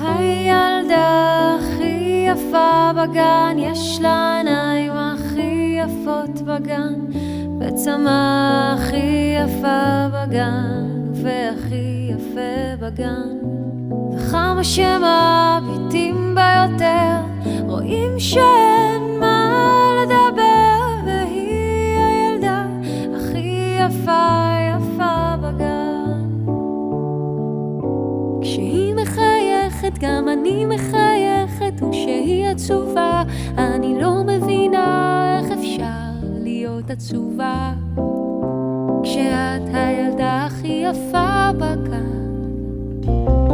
הילדה הכי יפה בגן, יש לה עיניים הכי יפות בגן, וצמא הכי יפה בגן, והכי יפה בגן. וכמה שמביטים בה יותר, רואים שאין מה לדבר, והיא הילדה הכי יפה יפה בגן. כשהיא מחייכת גם אני מחייכת, וכשהיא עצובה אני לא מבינה איך אפשר להיות עצובה. כשאת הילדה הכי יפה בגן.